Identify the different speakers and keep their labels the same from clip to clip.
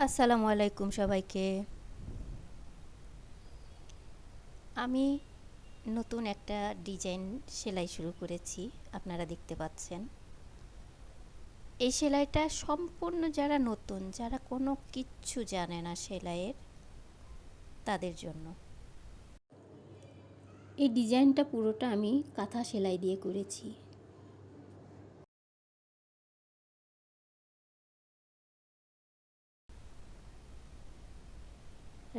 Speaker 1: আসসালামু আলাইকুম সবাইকে। আমি নতুন একটা ডিজাইন সেলাই শুরু করেছি, আপনারা দেখতে পাচ্ছেন। এই সেলাইটা সম্পূর্ণ যারা নতুন, যারা কোনো কিচ্ছু জানে না সেলাইয়ের, তাদের জন্য। এই ডিজাইনটা পুরোটা আমি কাঁথা সেলাই দিয়ে করেছি।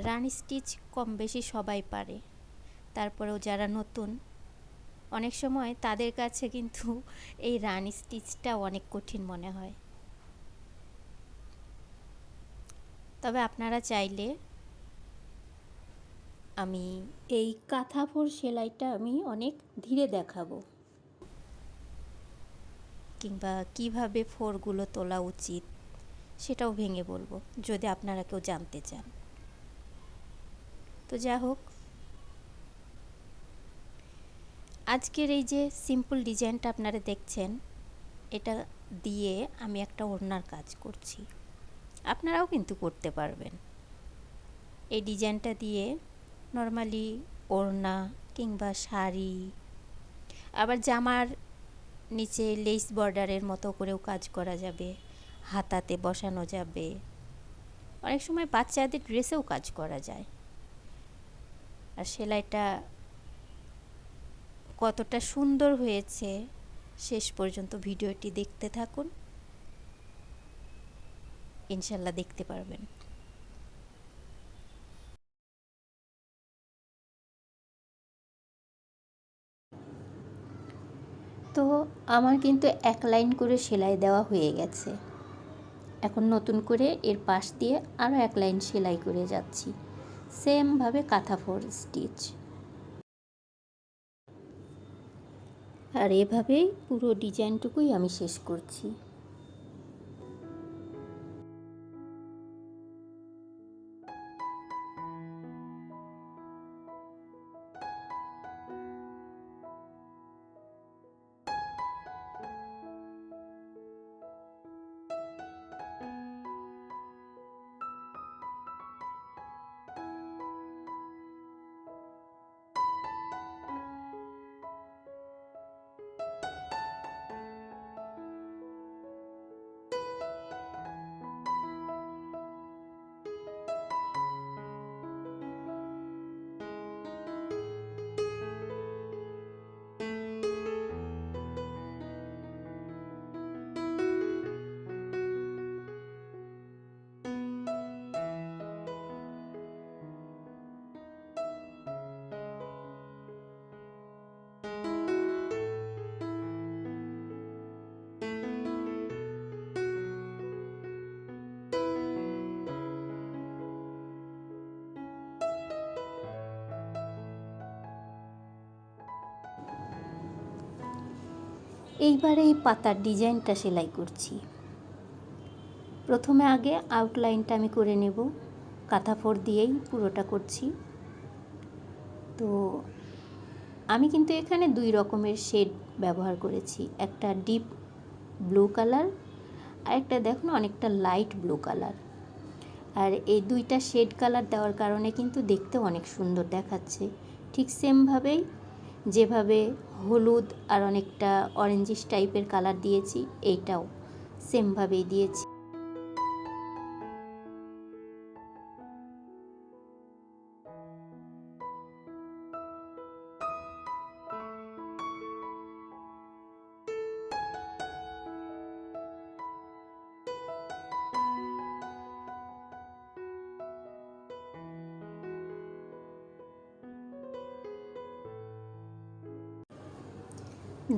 Speaker 1: রানি স্টিচ কম বেশি সবাই পারে, তারপরেও যারা নতুন অনেক সময় তাদের কাছে কিন্তু এই রানি স্টিচটা অনেক কঠিন মনে হয়। তবে আপনারা চাইলে আমি এই কাঁথা ফোর সেলাইটা আমি অনেক ধীরে দেখাবো, কিংবা কিভাবে ফোরগুলো তোলা উচিত সেটাও ভেঙে বলবো, যদি আপনারা কেউ জানতে চান। তো যা হোক, আজকের এই যে সিম্পল ডিজাইনটা আপনারা দেখছেন, এটা দিয়ে আমি একটা ওড়নার কাজ করছি। আপনারাও কিন্তু করতে পারবেন। এই ডিজাইনটা দিয়ে নর্মালি ওড়না কিংবা শাড়ি, আবার জামার নিচে লেস বর্ডারের মতো করেও কাজ করা যাবে, হাতাতে বসানো যাবে, অনেক সময় বাচ্চাদের ড্রেসেও কাজ করা যায়। আর সেলাইটা কতটা সুন্দর হয়েছে শেষ পর্যন্ত ভিডিওটি দেখতে থাকুন, ইনশাল্লাহ দেখতে পারবেন। তো আমার কিন্তু এক লাইন করে সেলাই দেওয়া হয়ে গেছে। এখন নতুন করে এর পাশ দিয়ে আরও এক লাইন সেলাই করে যাচ্ছি, সেমভাবে কাঁথা ফোর স্টিচ। আর এভাবেই পুরো ডিজাইনটুকুই আমি শেষ করছি। এইবার এই পাতার ডিজাইনটা সেলাই করছি। প্রথমে আগে আউটলাইনটা আমি করে নেব, কাঁথা ফোর দিয়েই পুরোটা করছি। তো আমি কিন্তু এখানে দুই রকমের শেড ব্যবহার করেছি, একটা ডিপ ব্লু কালার আর একটা দেখুন অনেকটা লাইট ব্লু কালার। আর এই দুইটা শেড কালার দেওয়ার কারণে কিন্তু দেখতে অনেক সুন্দর দেখাচ্ছে। ঠিক সেমভাবেই যেভাবে হলুদ আর অনেকটা অরেঞ্জিশ টাইপের কালার দিয়েছি, এইটাও সেমভাবেই দিয়েছি।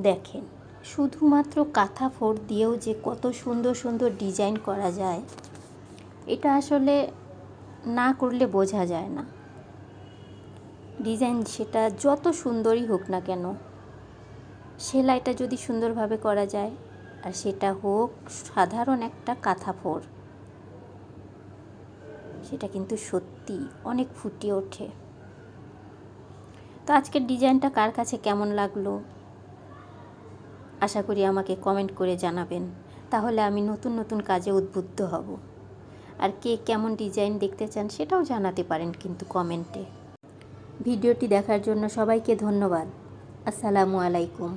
Speaker 1: দেখেন, শুধুমাত্র কাঁথা ফোর দিয়েও যে কত সুন্দর সুন্দর ডিজাইন করা যায়, এটা আসলে না করলে বোঝা যায় না। ডিজাইন সেটা যত সুন্দরই হোক না কেন, সেলাইটা যদি সুন্দরভাবে করা যায়, আর সেটা হোক সাধারণ একটা কাঁথা ফোর, সেটা কিন্তু সত্যি অনেক ফুটিয়ে ওঠে। তো আজকের ডিজাইনটা কার কাছে কেমন লাগলো আশা করি আমাকে কমেন্ট করে জানাবেন, তাহলে আমি নতুন নতুন কাজে উদ্বুদ্ধ হব। আর কে কেমন ডিজাইন দেখতে চান সেটাও জানাতে পারেন কিন্তু কমেন্টে। ভিডিওটি দেখার জন্য সবাইকে ধন্যবাদ। আসসালামু আলাইকুম।